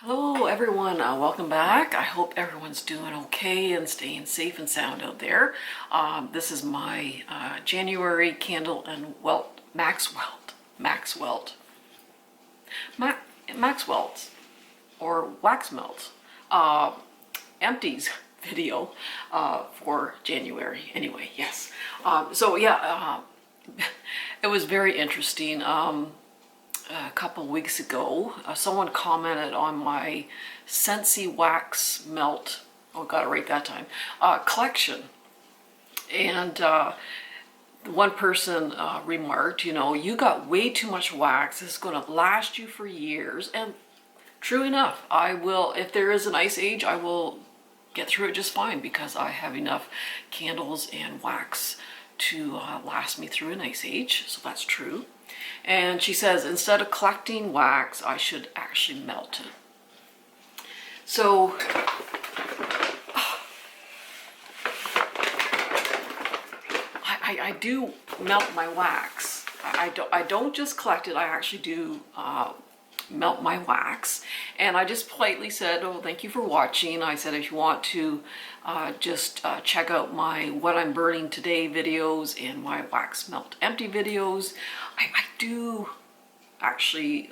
Hello everyone, welcome back. I hope everyone's doing okay and staying safe and sound out there. This is my January candle and Max Welt or wax melt empties video for January. Anyway, yes. It was very interesting. A couple weeks ago, someone commented on my Scentsy wax melt, oh got it right that time, collection. And one person remarked, you know, you got way too much wax, it's going to last you for years. And true enough, I will, if there is an ice age, I will get through it just fine because I have enough candles and wax to last me through an ice age, so that's true. And she says, instead of collecting wax, I should actually melt it. So, I do melt my wax. I don't just collect it, I actually do melt my wax. And I just politely said, oh, thank you for watching. I said, if you want to just check out my What I'm Burning Today videos and my Wax Melt Empty videos, I do actually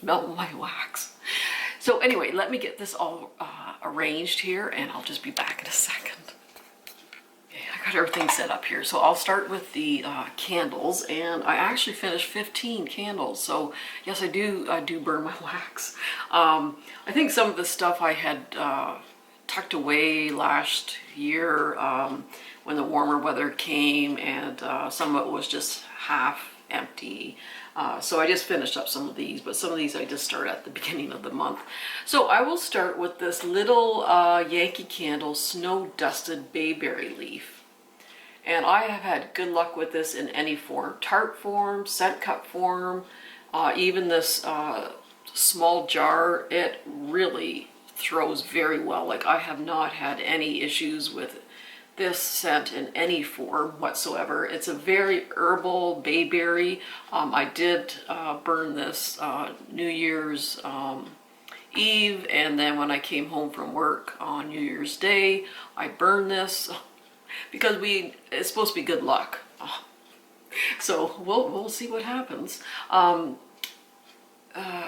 melt my wax. So anyway, let me get this all arranged here and I'll just be back in a second. Okay, I got everything set up here. So I'll start with the candles, and I actually finished 15 candles. So yes, I do burn my wax. I think some of the stuff I had tucked away last year when the warmer weather came, and some of it was just half empty. So I just finished up some of these, but some of these I just start at the beginning of the month. So I will start with this little Yankee candle, Snow Dusted Bayberry Leaf. And I have had good luck with this in any form, tart form, scent cup form, even this small jar. It really throws very well. Like, I have not had any issues with this scent in any form whatsoever. It's a very herbal bayberry. I did burn this New Year's Eve, and then when I came home from work on New Year's Day, I burned this because it's supposed to be good luck. So we'll see what happens.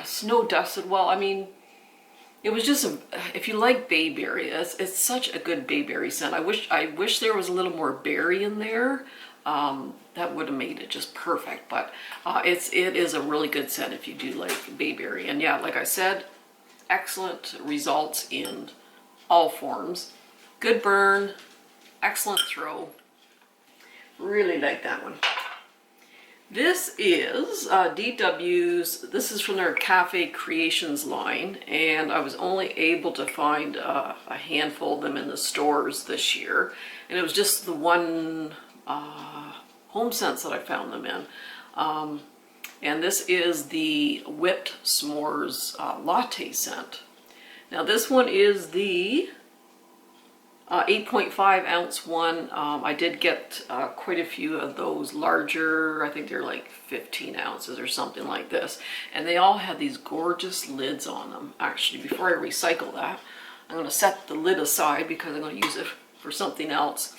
Snow Dusted, well, I mean, it was just if you like bayberry, it's such a good bayberry scent. I wish there was a little more berry in there. That would have made it just perfect. But it is a really good scent if you do like bayberry. And yeah, like I said, excellent results in all forms. Good burn, excellent throw. Really like that one. This is DW's, this is from their Cafe Creations line, and I was only able to find a handful of them in the stores this year, and it was just the one home scents that I found them in. And this is the Whipped S'mores Latte scent. Now this one is the 8.5 ounce one. I did get quite a few of those larger. I think they're like 15 ounces or something like this. And they all have these gorgeous lids on them. Actually, before I recycle that, I'm going to set the lid aside because I'm going to use it for something else.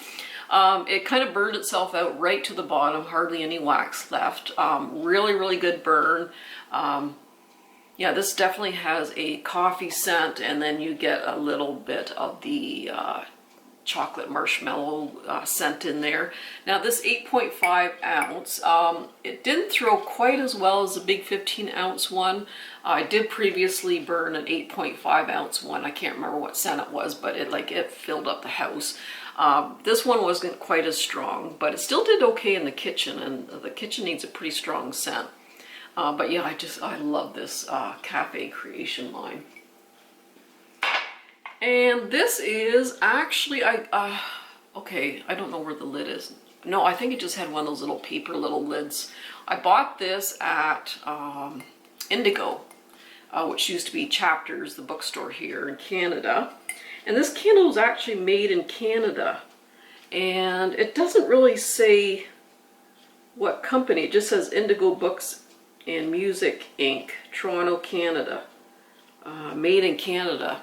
It kind of burned itself out right to the bottom, hardly any wax left. Really, really good burn. Yeah, this definitely has a coffee scent, and then you get a little bit of the chocolate marshmallow scent in there. Now this 8.5 ounce, it didn't throw quite as well as the big 15 ounce one. I did previously burn an 8.5 ounce one. I can't remember what scent it was, but it filled up the house. This one wasn't quite as strong, but it still did okay in the kitchen, and the kitchen needs a pretty strong scent. But yeah, I love this Cafe Creation line. And this is actually, okay, I don't know where the lid is. No, I think it just had one of those little paper little lids. I bought this at Indigo, which used to be Chapters, the bookstore here in Canada. And this candle is actually made in Canada. And it doesn't really say what company. It just says Indigo Books and Music Inc., Toronto, Canada. made in Canada.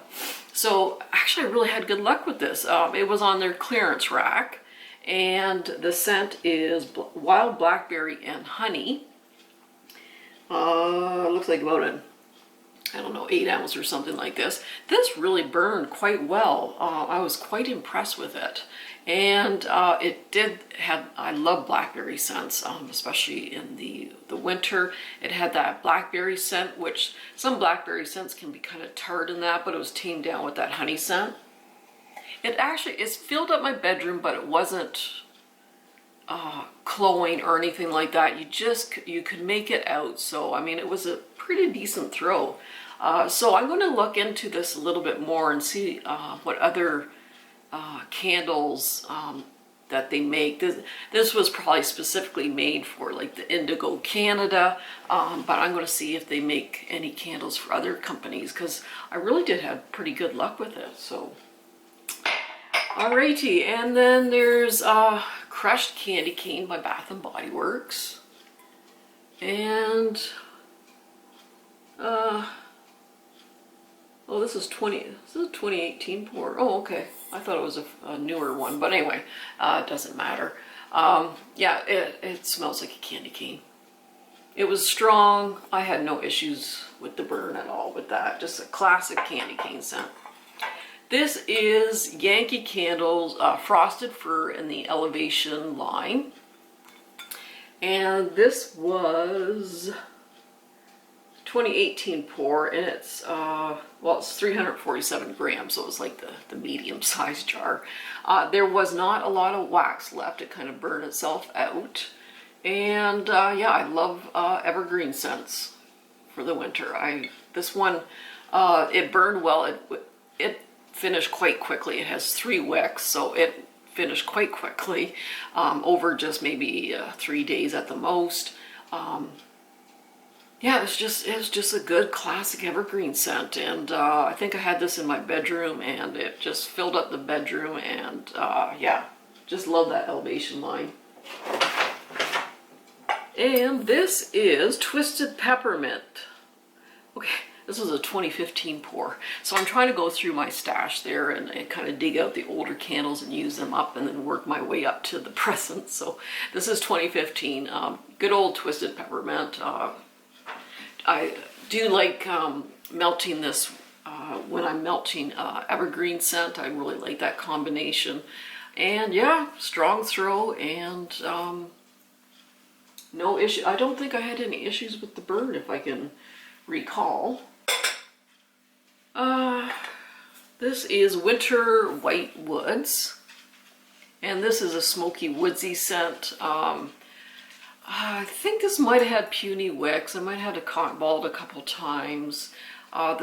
So actually I really had good luck with this. It was on their clearance rack, and the scent is wild blackberry and honey. Looks like about I don't know, 8 ounce or something like this. This really burned quite well. I was quite impressed with it. And I love blackberry scents, especially in the winter. It had that blackberry scent, which some blackberry scents can be kind of tart in that, but it was tamed down with that honey scent. It's filled up my bedroom, but it wasn't cloying or anything like that. You could make it out. So, I mean, it was a pretty decent throw. So I'm going to look into this a little bit more and see what other candles that they make. This was probably specifically made for like the Indigo Canada, but I'm going to see if they make any candles for other companies, because I really did have pretty good luck with it. So, alrighty, and then there's Crushed Candy Cane by Bath and Body Works, and oh, this is 2018 pour. Oh, okay. I thought it was a newer one, but anyway, it doesn't matter. Yeah, it smells like a candy cane. It was strong. I had no issues with the burn at all with that. Just a classic candy cane scent. This is Yankee Candles Frosted Fir in the Elevation line. And this was 2018 pour, and it's it's 347 grams, so it was like the medium-sized jar. There was not a lot of wax left. It kind of burned itself out. And yeah, I love evergreen scents for the winter. This one, it burned well. It finished quite quickly. It has 3 wicks, so it finished quite quickly, over just maybe 3 days at the most. Yeah, it was just a good classic evergreen scent, and I think I had this in my bedroom, and it just filled up the bedroom, and yeah, just love that Elevation line. And this is Twisted Peppermint. Okay, this was a 2015 pour, so I'm trying to go through my stash there and kind of dig out the older candles and use them up, and then work my way up to the present. So this is 2015, good old Twisted Peppermint. I do like melting this when I'm melting evergreen scent. I really like that combination. And yeah, strong throw, and no issue. I don't think I had any issues with the burn, if I can recall. This is Winter White Woods, and this is a smoky woodsy scent. I think this might have had puny wicks. I might have had to cotton ball it a couple times. I'm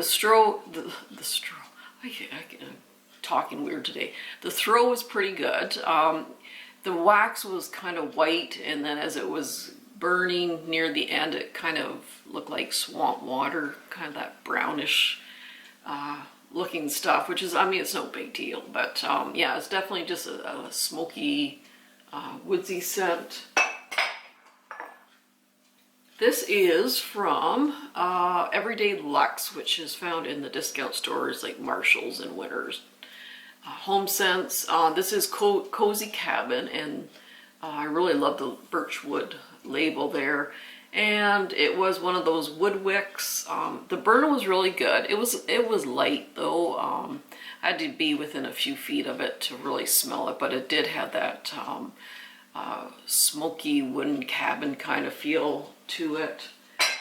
talking weird today. The throw was pretty good. The wax was kind of white, and then as it was burning near the end, it kind of looked like swamp water, kind of that brownish looking stuff, which is, I mean, it's no big deal, but yeah, it's definitely just a smoky, woodsy scent. This is from Everyday Luxe, which is found in the discount stores like Marshall's and Winners. Home Scents. This is Cozy Cabin, and I really love the birchwood label there. And it was one of those wood wicks. The burn was really good. It was light though. I had to be within a few feet of it to really smell it, but it did have that smoky wooden cabin kind of feel to it.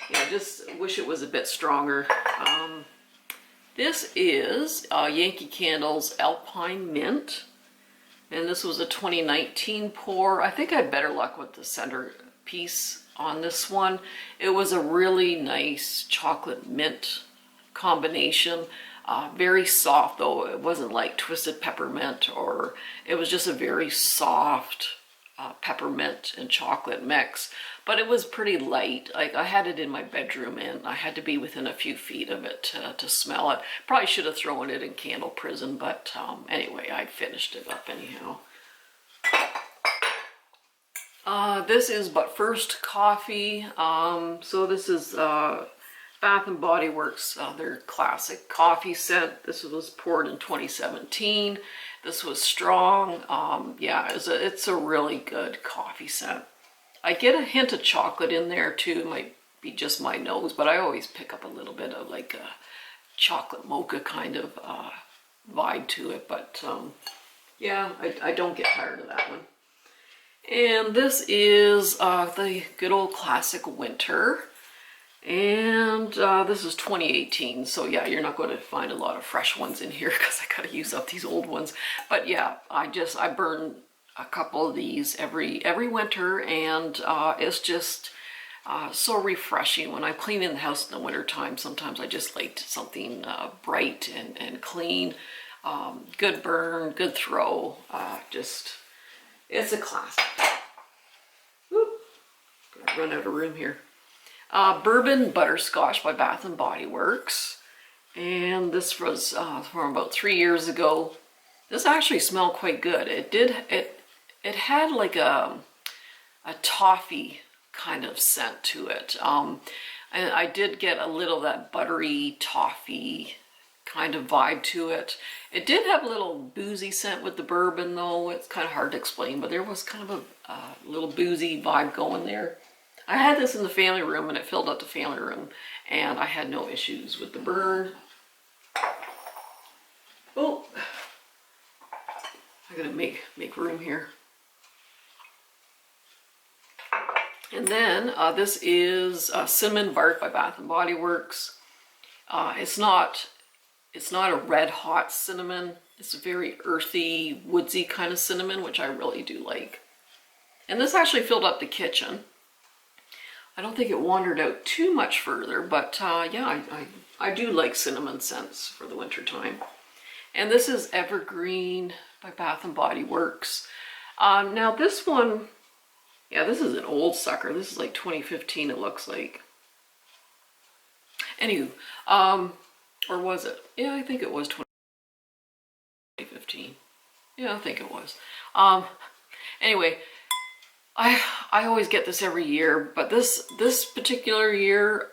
Yeah, I just wish it was a bit stronger. This is Yankee Candles Alpine Mint, and this was a 2019 pour. I think I had better luck with the center piece on this one. It was a really nice chocolate mint combination. Very soft though. It wasn't like Twisted Peppermint, or it was just a very soft peppermint and chocolate mix, but it was pretty light. Like, I had it in my bedroom, and I had to be within a few feet of it to smell it. Probably should have thrown it in candle prison, but anyway, I finished it up anyhow. This is But First Coffee. So this is Bath and Body Works, their classic coffee scent. This was poured in 2017. This was strong. Yeah, it's a really good coffee scent. I get a hint of chocolate in there too. It might be just my nose, but I always pick up a little bit of like a chocolate mocha kind of vibe to it. But yeah, I don't get tired of that one. And this is the good old classic winter. And this is 2018, so yeah, you're not going to find a lot of fresh ones in here because I gotta use up these old ones. But yeah, I burn a couple of these every winter, and it's just so refreshing. When I'm cleaning the house in the winter time, sometimes I just like something bright and clean. Good burn, good throw. It's a classic. Whoop, gonna run out of room here. Bourbon Butterscotch by Bath and Body Works, and this was from about 3 years ago. This actually smelled quite good. It had like a toffee kind of scent to it, and I did get a little of that buttery toffee kind of vibe to it. It did have a little boozy scent with the bourbon though. It's kind of hard to explain, but there was kind of a little boozy vibe going there. I had this in the family room and it filled up the family room, and I had no issues with the burn. Oh, I gotta make room here. And then this is Cinnamon Bark by Bath and Body Works. It's not a red hot cinnamon. It's a very earthy, woodsy kind of cinnamon, which I really do like. And this actually filled up the kitchen. I don't think it wandered out too much further, but yeah, I do like cinnamon scents for the winter time. And this is Evergreen by Bath and Body Works. Now this one, yeah, this is an old sucker. This is like 2015, it looks like. Anywho, or was it? Yeah, I think it was 2015. Yeah, I think it was. Anyway, I always get this every year, but this particular year,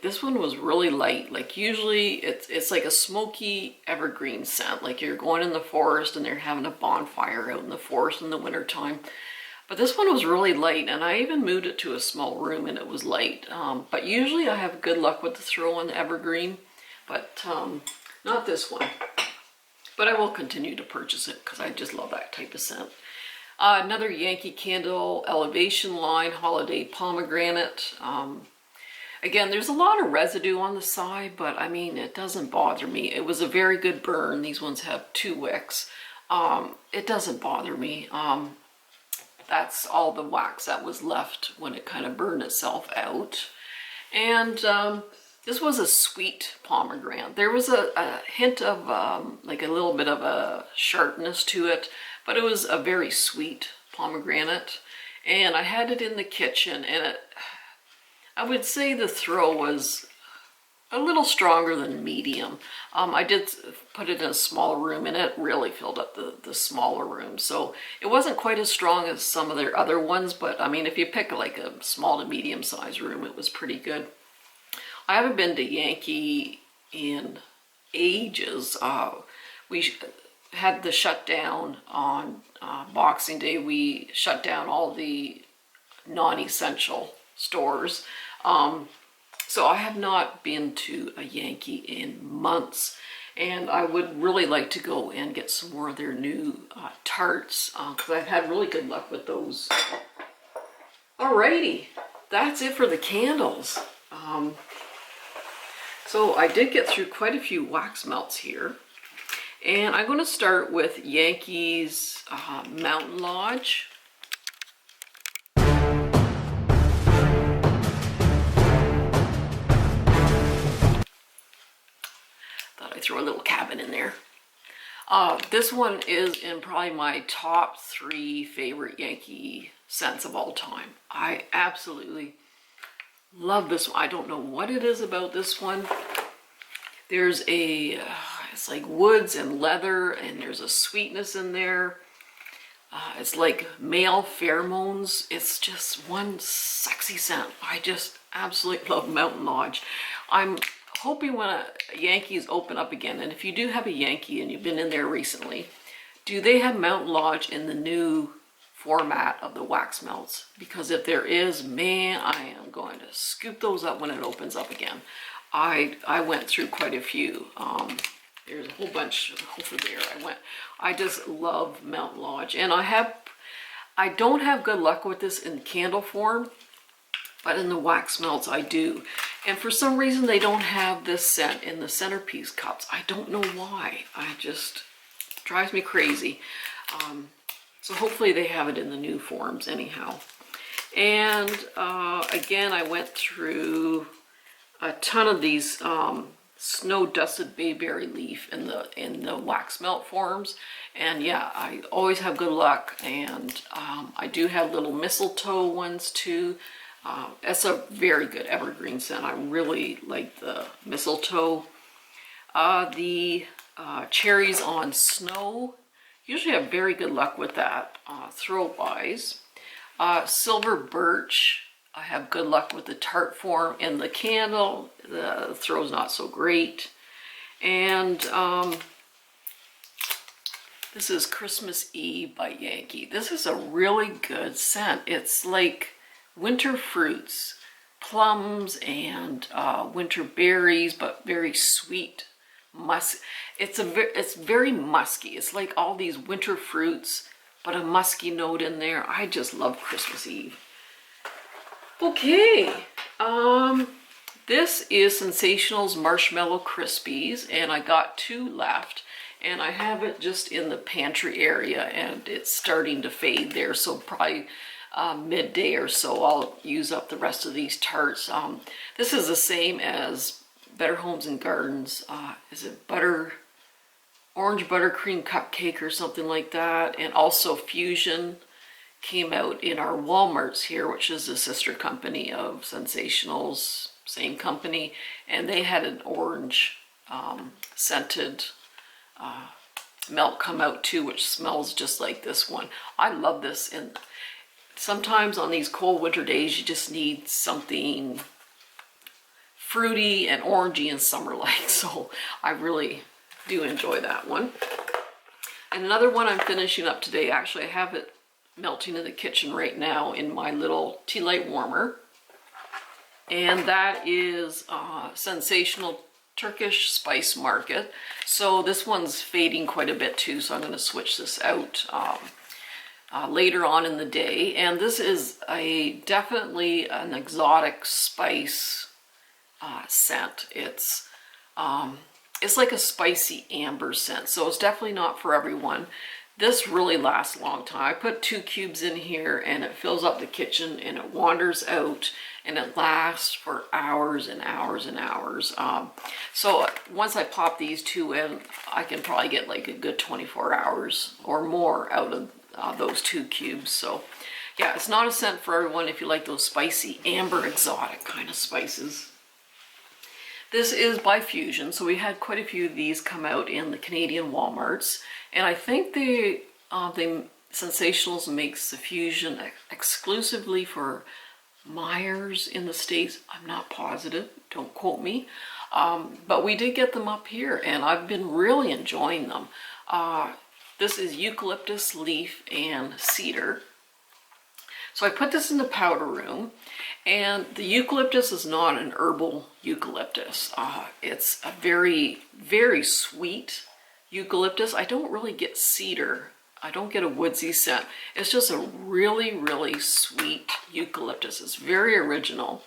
this one was really light. Like usually it's like a smoky evergreen scent, like you're going in the forest and they're having a bonfire out in the forest in the winter time. But this one was really light, and I even moved it to a small room and it was light. But usually I have good luck with the throw on the evergreen, but not this one. But I will continue to purchase it because I just love that type of scent. Another Yankee Candle Elevation line, Holiday Pomegranate. Again, there's a lot of residue on the side, but I mean, it doesn't bother me. It was a very good burn. These ones have 2 wicks. It doesn't bother me. That's all the wax that was left when it kind of burned itself out. And this was a sweet pomegranate. There was a hint of like a little bit of a sharpness to it, but it was a very sweet pomegranate. And I had it in the kitchen, and I would say the throw was a little stronger than medium. I did put it in a smaller room, and it really filled up the smaller room. So it wasn't quite as strong as some of their other ones, but I mean, if you pick like a small to medium size room, it was pretty good. I haven't been to Yankee in ages. We had the shutdown on Boxing Day. We shut down all the non-essential stores. So I have not been to a Yankee in months, and I would really like to go and get some more of their new tarts, because I've had really good luck with those. Alrighty, that's it for the candles. So I did get through quite a few wax melts here, and I'm going to start with Yankee's Mountain Lodge. Thought I'd throw a little cabin in there. This one is in probably my top 3 favorite Yankee scents of all time. I absolutely love this one. I don't know what it is about this one. There's it's like woods and leather, and there's a sweetness in there. It's like male pheromones. It's just one sexy scent. I just absolutely love Mountain Lodge. I'm hoping when Yankees open up again, and if you do have a Yankee and you've been in there recently, do they have Mount Lodge in the new format of the wax melts? Because if there is, man, I am going to scoop those up when it opens up again. I went through quite a few. There's a whole bunch over there. I just love Mount Lodge, and I don't have good luck with this in candle form, but in the wax melts I do. And for some reason they don't have this scent in the centerpiece cups. I don't know why. I just drives me crazy. So hopefully they have it in the new forms anyhow. And again, I went through a ton of these snow dusted bayberry leaf in the wax melt forms, and yeah, I always have good luck. And I do have little mistletoe ones too. That's a very good evergreen scent. I really like the mistletoe. The cherries on snow, usually have very good luck with that throw wise. Silver birch, I have good luck with the tart form. In the candle, the throw's not so great. And this is Christmas Eve by Yankee. This is a really good scent. It's like winter fruits, plums and winter berries, but very sweet. It's very musky. It's like all these winter fruits, but a musky note in there. I just love Christmas Eve. Okay, this is Sensational's Marshmallow Crispies, and I got 2 left, and I have it just in the pantry area, and it's starting to fade there, so probably midday or so I'll use up the rest of these tarts. This is the same as Better Homes and Gardens. Is it orange buttercream cupcake or something like that? And also Fusion came out in our Walmarts here, which is a sister company of Sensationals, same company, and they had an orange scented melt come out too, which smells just like this one. I love this, and sometimes on these cold winter days you just need something fruity and orangey and summer-like, so I really do enjoy that one. And another one I'm finishing up today, actually I have it melting in the kitchen right now in my little tea light warmer, and that is Sensational Turkish Spice Market. So this one's fading quite a bit too, so I'm going to switch this out later on in the day. And this is definitely an exotic spice scent. It's like a spicy amber scent, so it's definitely not for everyone. This really lasts a long time. I put 2 cubes in here and it fills up the kitchen and it wanders out and it lasts for hours and hours and hours. So once I pop these 2 in, I can probably get like a good 24 hours or more out of those 2 cubes. So yeah, it's not a scent for everyone if you like those spicy amber exotic kind of spices. This is by Fusion, so we had quite a few of these come out in the Canadian Walmarts, and I think they Sensationals makes the Fusion exclusively for Myers in the States. I'm not positive, don't quote me, but we did get them up here, and I've been really enjoying them. This is eucalyptus leaf and cedar. So I put this in the powder room, and the eucalyptus is not an herbal eucalyptus. It's a very, very sweet eucalyptus. I don't really get cedar. I don't get a woodsy scent. It's just a really, really sweet eucalyptus. It's very original.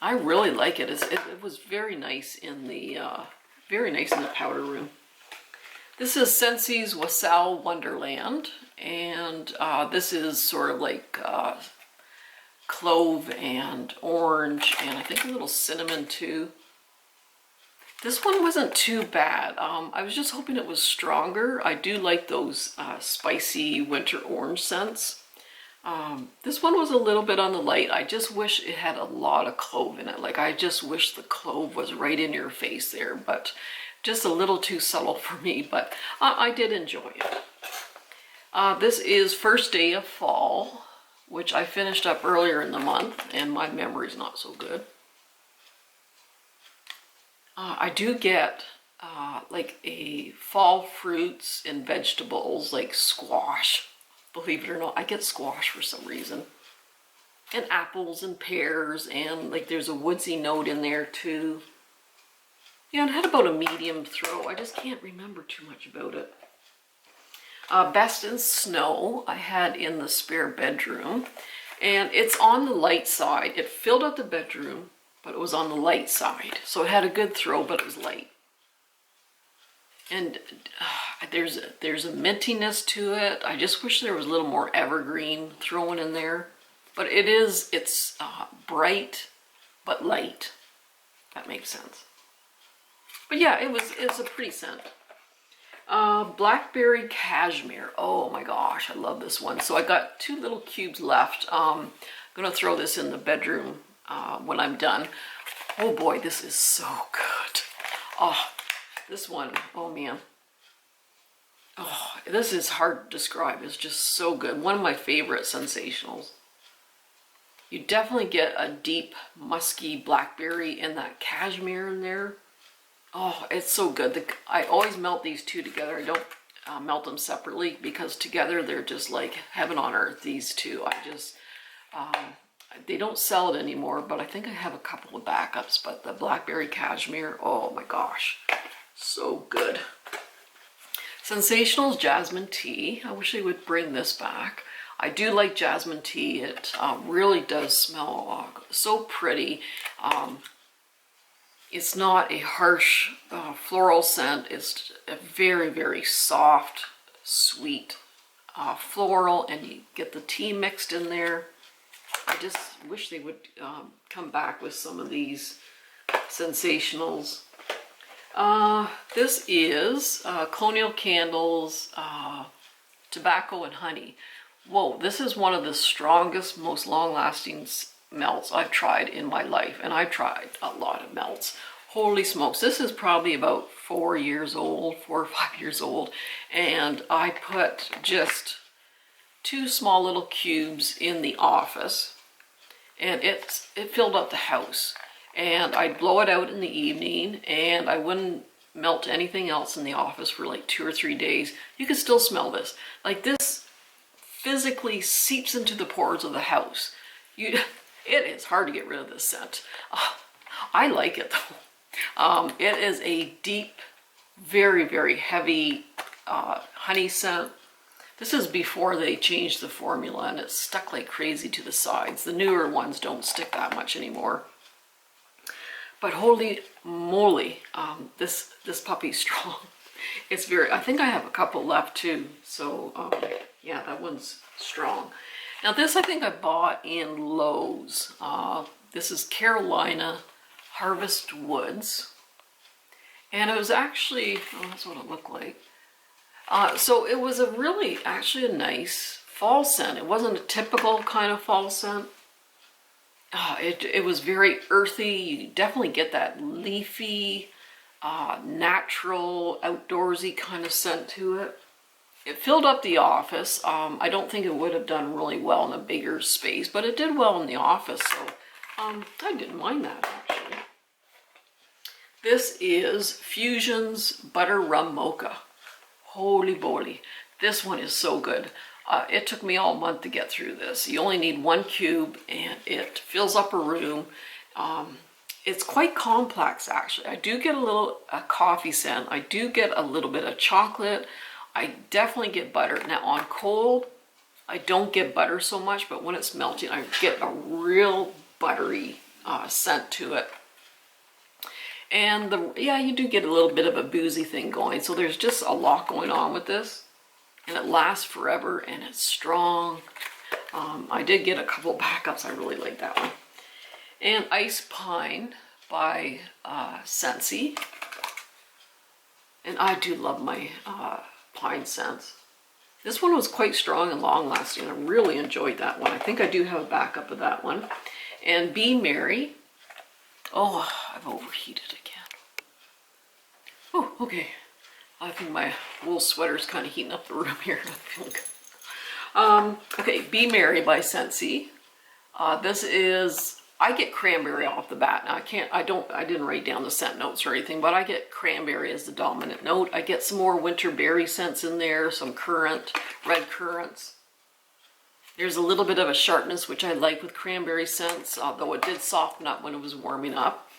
I really like it. It was very nice in the powder room. This is Scentsy's Wassail Wonderland, and this is sort of like clove and orange, and I think a little cinnamon too. This one wasn't too bad. I was just hoping it was stronger. I do like those spicy winter orange scents. This one was a little bit on the light. I just wish it had a lot of clove in it. Like, I just wish the clove was right in your face there, but just a little too subtle for me, but I did enjoy it. This is First Day of Fall, which I finished up earlier in the month, and my memory's not so good. I do get like a fall fruits and vegetables like squash. Believe it or not, I get squash for some reason. And apples and pears, and like there's a woodsy note in there too. Yeah, it had about a medium throw. I just can't remember too much about it. Best in Snow I had in the spare bedroom, and it's on the light side. It filled up the bedroom, but it was on the light side. So it had a good throw, but it was light. And there's a mintiness to it. I just wish there was a little more evergreen thrown in there. But it's bright, but light. That makes sense. But yeah, it's a pretty scent. Blackberry Cashmere. Oh my gosh, I love this one. So I got 2 little cubes left. I'm gonna throw this in the bedroom when I'm done. Oh boy, this is so good. Oh, this one, oh man. Oh, this is hard to describe. It's just so good. One of my favorite sensationals. You definitely get a deep, musky blackberry and that cashmere in there. Oh, it's so good. I always melt these 2 together. I don't melt them separately because together they're just like heaven on earth, these 2. They don't sell it anymore, but I think I have a couple of backups. But the blackberry cashmere, oh my gosh, so good. Sensationals Jasmine Tea. I wish they would bring this back. I do like jasmine tea. It really does smell so pretty. It's not a harsh floral scent. It's a very, very soft, sweet floral, and you get the tea mixed in there. I just wish they would come back with some of these sensationals. This is Colonial Candles, Tobacco and Honey. Whoa, this is one of the strongest, most long-lasting melts I've tried in my life, and I've tried a lot of melts. Holy smokes, this is probably about 4 years old, 4 or 5 years old, and I put just 2 small little cubes in the office, and it filled up the house. And I'd blow it out in the evening, and I wouldn't melt anything else in the office for like 2 or 3 days. You can still smell this. Like this physically seeps into the pores of the house. It is hard to get rid of this scent. I like it though. It is a deep, very, very heavy honey scent. This is before they changed the formula and it's stuck like crazy to the sides. The newer ones don't stick that much anymore. But holy moly, this puppy's strong. It's very, I think I have a couple left too. So yeah, that one's strong. Now this I think I bought in Lowe's. This is Carolina Harvest Woods. And it was actually, oh, that's what it looked like. So it was actually a nice fall scent. It wasn't a typical kind of fall scent. It was very earthy. You definitely get that leafy, natural, outdoorsy kind of scent to it. It filled up the office. I don't think it would have done really well in a bigger space, but it did well in the office, so I didn't mind that actually. This is Fusion's Butter Rum Mocha. Holy moly, this one is so good. It took me all month to get through this. You only need 1 cube and it fills up a room. It's quite complex actually. I do get a coffee scent. I do get a little bit of chocolate. I definitely get butter. Now on cold, I don't get butter so much, but when it's melting, I get a real buttery scent to it. And yeah, you do get a little bit of a boozy thing going. So there's just a lot going on with this. And it lasts forever and it's strong. I did get a couple backups. I really like that one. And Ice Pine by Scentsy. And I do love my pine scents. This one was quite strong and long lasting. I really enjoyed that one. I think I do have a backup of that one. And Be Merry. Oh, I've overheated again. Oh, okay. I think my wool sweater's kind of heating up the room here. I'm feeling good. Okay, Be Merry by Scentsy. This is I get cranberry off the bat. Now I didn't write down the scent notes or anything, but I get cranberry as the dominant note. I get some more winter berry scents in there, some currant, red currants. There's a little bit of a sharpness, which I like with cranberry scents, though it did soften up when it was warming up.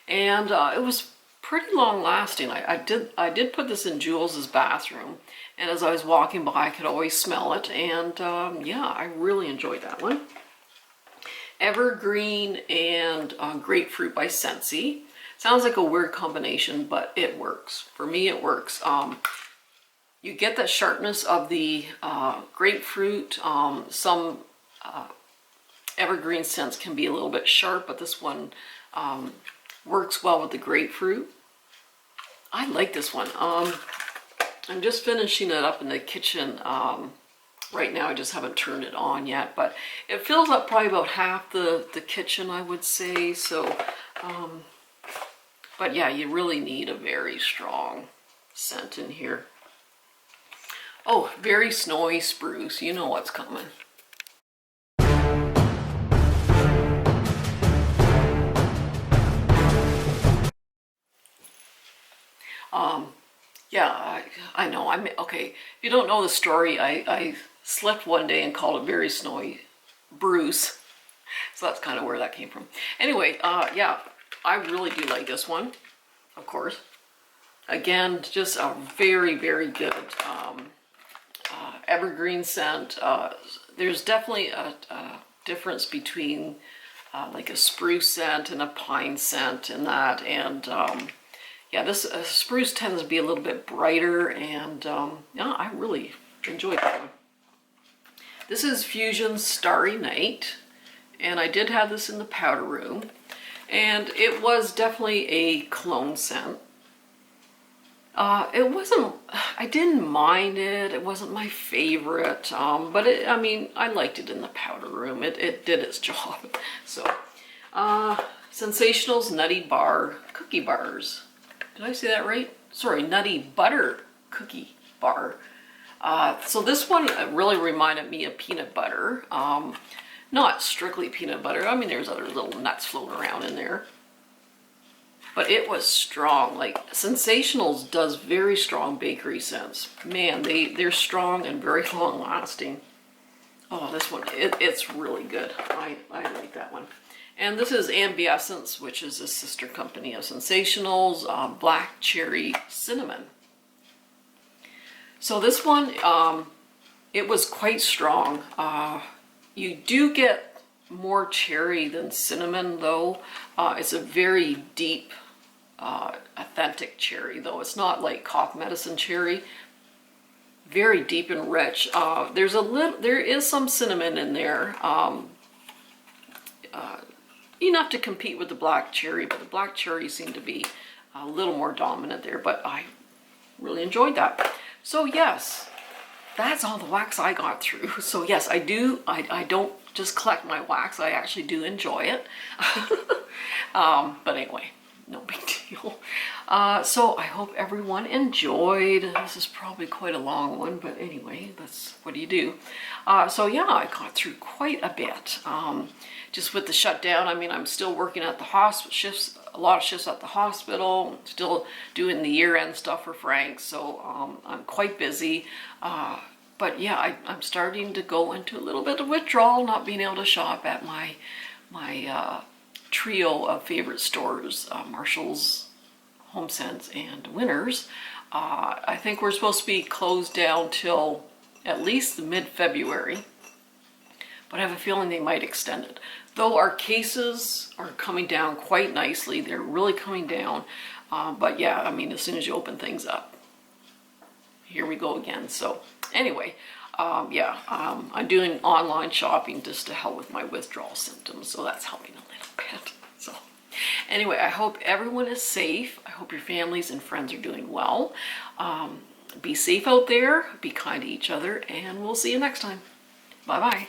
And it was pretty long lasting. I did put this in Jules's bathroom, and as I was walking by, I could always smell it. And yeah, I really enjoyed that one. Evergreen and Grapefruit by Scentsy. Sounds like a weird combination, but it works. For me, it works. You get that sharpness of the grapefruit. Some evergreen scents can be a little bit sharp, but this one works well with the grapefruit. I like this one. I'm just finishing it up in the kitchen right now. I just haven't turned it on yet, but it fills up probably about half the kitchen, I would say. So, but yeah, you really need a very strong scent in here. Oh, very snowy spruce. You know what's coming. Yeah, I know. Okay. If you don't know the story, I slept one day and called it very snowy Bruce. So that's kind of where that came from. Anyway, yeah, I really do like this one, of course. Again, just a very, very good evergreen scent. There's definitely a difference between like a spruce scent and a pine scent and that. And yeah, this spruce tends to be a little bit brighter, and yeah, I really enjoyed that one. This is Fusion Starry Night, and I did have this in the powder room, and it was definitely a cologne scent. It wasn't, I didn't mind it. It wasn't my favorite, but I mean, I liked it in the powder room. It did its job. So, Sensational's Nutty Bar Cookie Bars. Did I say that right? Sorry, Nutty Butter Cookie Bar. So this one really reminded me of peanut butter. Not strictly peanut butter. I mean, there's other little nuts floating around in there. But it was strong. Like, Sensationals does very strong bakery scents. Man, they're strong and very long lasting. Oh, this one, it's really good. I like that one. And this is Ambiessence, which is a sister company of Sensationals, Black Cherry Cinnamon. So this one, it was quite strong. You do get more cherry than cinnamon, though. It's a very deep, authentic cherry, though. It's not like cough medicine cherry. Very deep and rich. There is some cinnamon in there. Enough to compete with the black cherry, but the black cherry seemed to be a little more dominant there, but I really enjoyed that. So yes, that's all the wax I got through. So yes, I don't just collect my wax, I actually do enjoy it. But anyway, no big deal. So I hope everyone enjoyed. This is probably quite a long one, but anyway, that's what do you do. So yeah, I got through quite a bit. Just with the shutdown, I mean, I'm still working at the hospital shifts, a lot of shifts at the hospital, still doing the year-end stuff for Frank, so I'm quite busy. But yeah, I'm starting to go into a little bit of withdrawal, not being able to shop at my trio of favorite stores, Marshall's, HomeSense, and Winners. I think we're supposed to be closed down till at least the mid-February, but I have a feeling they might extend it. Though our cases are coming down quite nicely, they're really coming down. But yeah, I mean, as soon as you open things up, here we go again. So anyway, yeah, I'm doing online shopping just to help with my withdrawal symptoms, so that's helping a little bit. So anyway, I hope everyone is safe. I hope your families and friends are doing well. Be safe out there, be kind to each other, and we'll see you next time. Bye-bye.